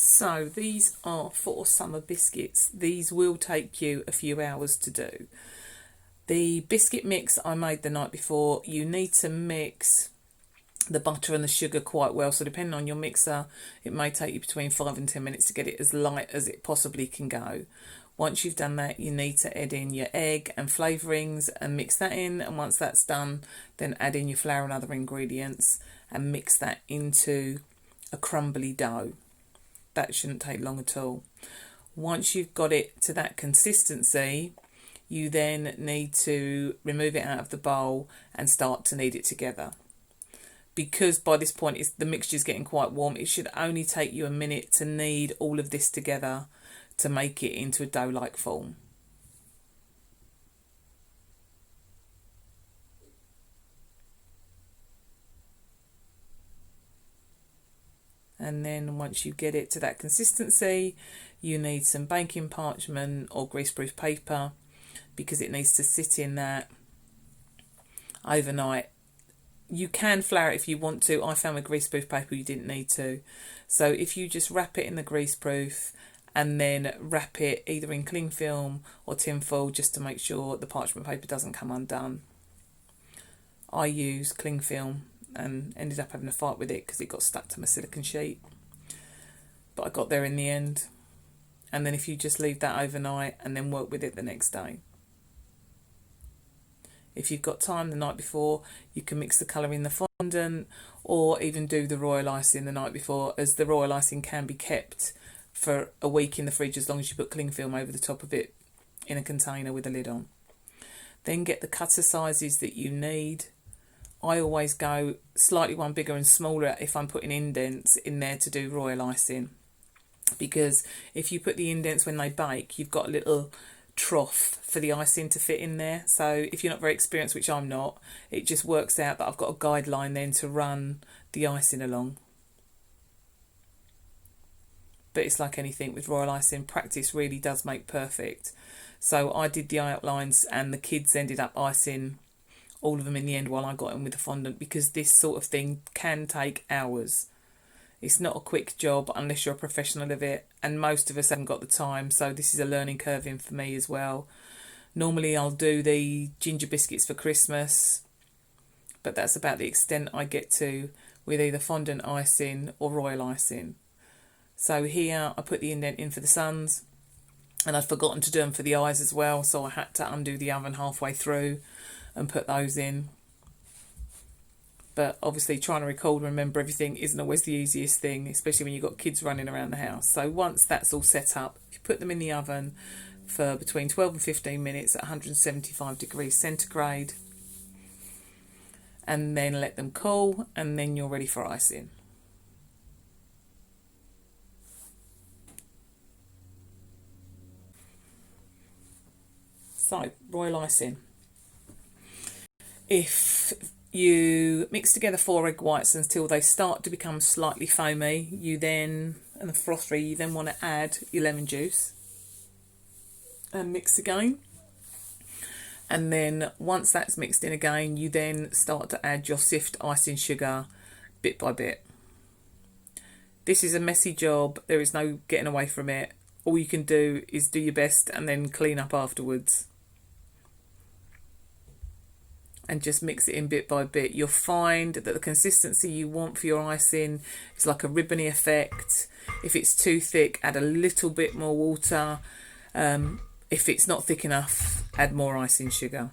So these are for summer biscuits. These will take you a few hours to do. The biscuit mix I made the night before, you need to mix the butter and the sugar quite well. So depending on your mixer, it may take you between 5 and 10 minutes to get it as light as it possibly can go. Once you've done that, you need to add in your egg and flavourings and mix that in. And once that's done, then add in your flour and other ingredients and mix that into a crumbly dough. That shouldn't take long at all. Once you've got it to that consistency, you then need to remove it out of the bowl and start to knead it together. Because by this point the mixture is getting quite warm, it should only take you a minute to knead all of this together to make it into a dough-like form. And then once you get it to that consistency, you need some baking parchment or greaseproof paper, because it needs to sit in that overnight. You can flour it if you want to. I found with greaseproof paper you didn't need to. So if you just wrap it in the greaseproof and then wrap it either in cling film or tin foil, just to make sure the parchment paper doesn't come undone. I use cling film and ended up having a fight with it because it got stuck to my silicone sheet. But I got there in the end. And then if you just leave that overnight and then work with it the next day. If you've got time the night before, you can mix the colour in the fondant or even do the royal icing the night before, as the royal icing can be kept for a week in the fridge as long as you put cling film over the top of it in a container with a lid on. Then get the cutter sizes that you need. I always go slightly one bigger and smaller if I'm putting indents in there to do royal icing, because if you put the indents when they bake, you've got a little trough for the icing to fit in there. So if you're not very experienced, which I'm not, it just works out that I've got a guideline then to run the icing along. But it's like anything with royal icing, practice really does make perfect. So I did the outlines and the kids ended up icing all of them in the end while I got in with the fondant, because this sort of thing can take hours. It's not a quick job unless you're a professional of it, and most of us haven't got the time, so this is a learning curve in for me as well. Normally I'll do the ginger biscuits for Christmas, but that's about the extent I get to with either fondant icing or royal icing. So here I put the indent in for the suns, and I'd forgotten to do them for the eyes as well, so I had to undo the oven halfway through and put those in. But obviously trying to recall and remember everything isn't always the easiest thing, especially when you've got kids running around the house. So once that's all set up, you put them in the oven for between 12 and 15 minutes at 175 degrees centigrade, and then let them cool, and then you're ready for icing. So, royal icing. If you mix together 4 egg whites until they start to become slightly foamy, you then, and the frothy, you then want to add your lemon juice and mix again. And then once that's mixed in again, you then start to add your sift icing sugar bit by bit. This is a messy job, there is no getting away from it. All you can do is do your best and then clean up afterwards. And just mix it in bit by bit. You'll find that the consistency you want for your icing is like a ribbony effect. If it's too thick, add a little bit more water. If it's not thick enough, add more icing sugar.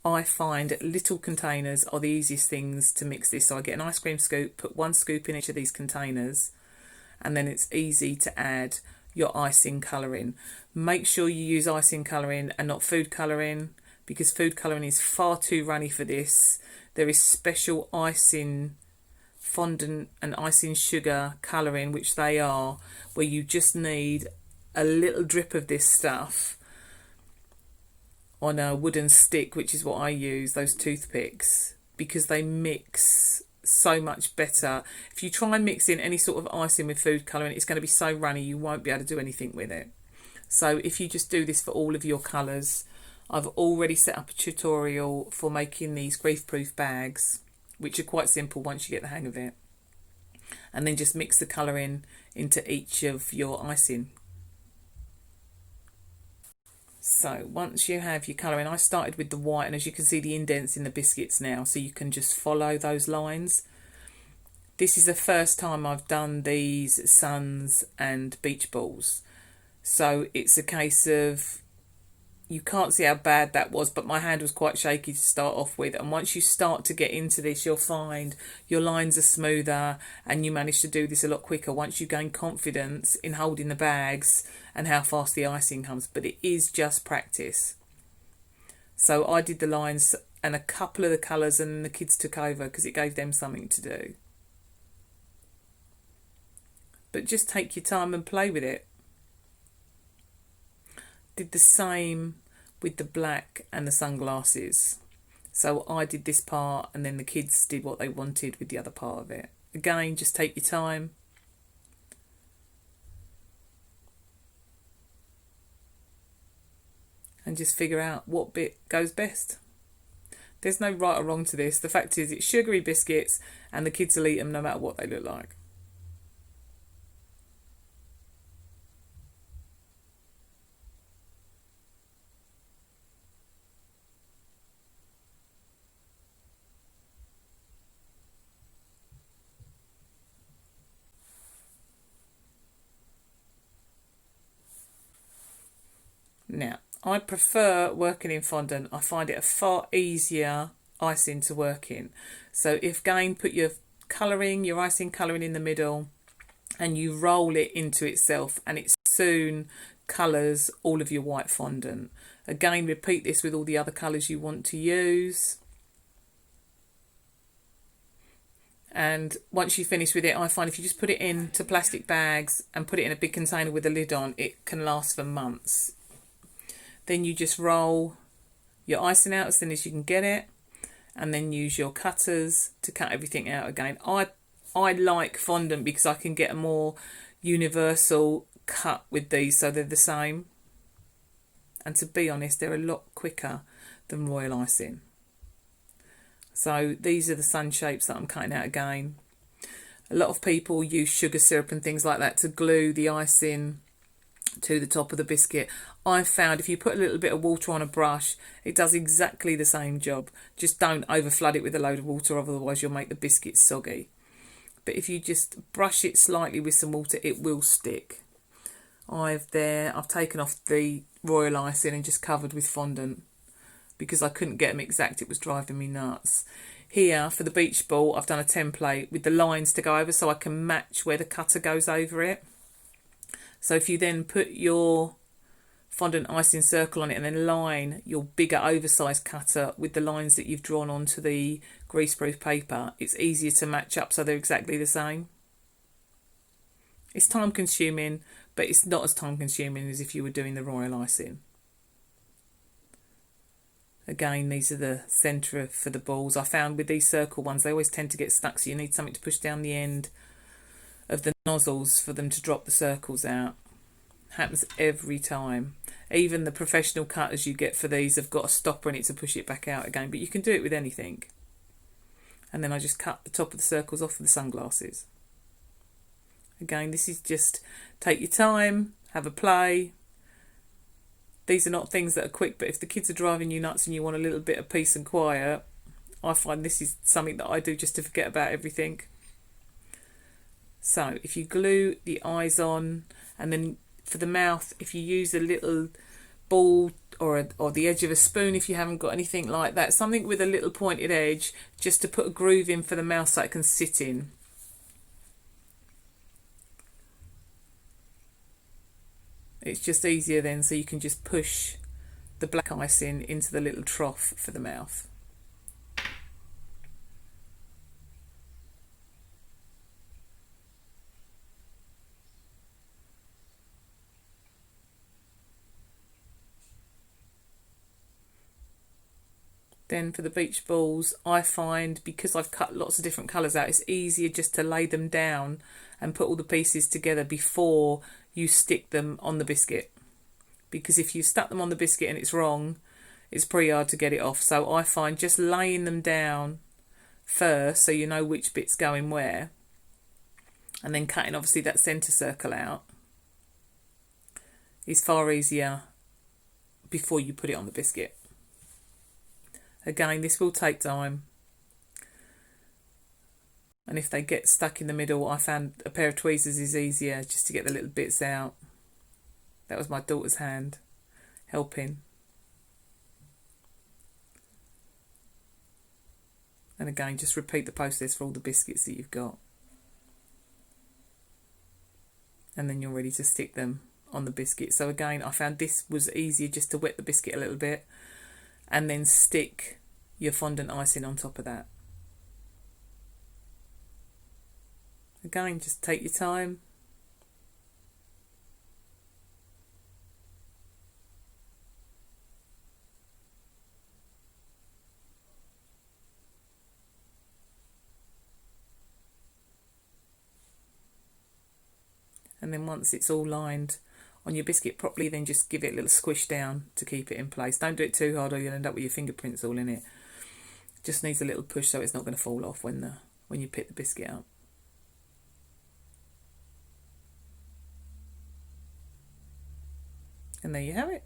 I find little containers are the easiest things to mix this. So I get an ice cream scoop, put 1 scoop in each of these containers, and then it's easy to add your icing colouring. Make sure you use icing colouring and not food colouring, because food colouring is far too runny for this. There is special icing fondant and icing sugar colouring, which they are, where you just need a little drip of this stuff on a wooden stick, which is what I use, those toothpicks, because they mix so much better. If you try and mix in any sort of icing with food colouring, it's going to be so runny you won't be able to do anything with it. So if you just do this for all of your colours, I've already set up a tutorial for making these grief-proof bags, which are quite simple once you get the hang of it. and then just mix the colour in into each of your icing. So once you have your colouring, I started with the white, and as you can see the indents in the biscuits now, so you can just follow those lines. This is the first time I've done these suns and beach balls, so it's a case of, you can't see how bad that was, but my hand was quite shaky to start off with, and once you start to get into this, you'll find your lines are smoother and you manage to do this a lot quicker once you gain confidence in holding the bags and how fast the icing comes. But it is just practice. So I did the lines and a couple of the colours, and the kids took over because it gave them something to do. But just take your time and play with it. Did the same with the black and the sunglasses. So I did this part, and then the kids did what they wanted with the other part of it. Again, just take your time. And just figure out what bit goes best. There's no right or wrong to this. The fact is, it's sugary biscuits and the kids will eat them no matter what they look like. Now, I prefer working in fondant. I find it a far easier icing to work in. So if again, put your colouring, your icing colouring in the middle, and you roll it into itself, and it soon colours all of your white fondant. Again, repeat this with all the other colours you want to use. And once you finish with it, I find if you just put it into plastic bags and put it in a big container with a lid on, it can last for months. Then you just roll your icing out as thin as you can get it, and then use your cutters to cut everything out again. I like fondant because I can get a more universal cut with these, so they're the same. And to be honest, they're a lot quicker than royal icing. So these are the sun shapes that I'm cutting out again. A lot of people use sugar syrup and things like that to glue the icing to the top of the biscuit. I've found if you put a little bit of water on a brush, it does exactly the same job. Just don't over flood it with a load of water, otherwise you'll make the biscuit soggy. But if you just brush it slightly with some water, it will stick. I've taken off the royal icing and just covered with fondant because I couldn't get them exact. It was driving me nuts. Here for the beach ball, I've done a template with the lines to go over so I can match where the cutter goes over it. So if you then put your fondant icing circle on it and then line your bigger oversized cutter with the lines that you've drawn onto the greaseproof paper, it's easier to match up so they're exactly the same. It's time consuming, but it's not as time consuming as if you were doing the royal icing. Again, these are the centre for the balls. I found with these circle ones, they always tend to get stuck, so you need something to push down the end of the nozzles for them to drop the circles out. Happens every time. Even the professional cutters you get for these have got a stopper in it to push it back out again, but you can do it with anything. And then I just cut the top of the circles off of the sunglasses. Again, this is just take your time, have a play. These are not things that are quick, but if the kids are driving you nuts and you want a little bit of peace and quiet, I find this is something that I do just to forget about everything. So if you glue the eyes on, and then for the mouth, if you use a little ball or the edge of a spoon, if you haven't got anything like that, something with a little pointed edge, just to put a groove in for the mouth so it can sit in. It's just easier then, so you can just push the black icing into the little trough for the mouth. Then for the beach balls, I find because I've cut lots of different colours out, it's easier just to lay them down and put all the pieces together before you stick them on the biscuit. Because if you stuck them on the biscuit and it's wrong, it's pretty hard to get it off. So I find just laying them down first so you know which bit's going where, And then cutting obviously that centre circle out is far easier before you put it on the biscuit. Again, this will take time. And if they get stuck in the middle, I found a pair of tweezers is easier just to get the little bits out. That was my daughter's hand helping. And again, just repeat the process for all the biscuits that you've got. And then you're ready to stick them on the biscuit. So again, I found this was easier just to wet the biscuit a little bit and then stick your fondant icing on top of that. Again, just take your time. And then once it's all lined on your biscuit properly, then just give it a little squish down to keep it in place. Don't do it too hard or you'll end up with your fingerprints all in it. Just needs a little push so it's not going to fall off when you pick the biscuit up. And there you have it.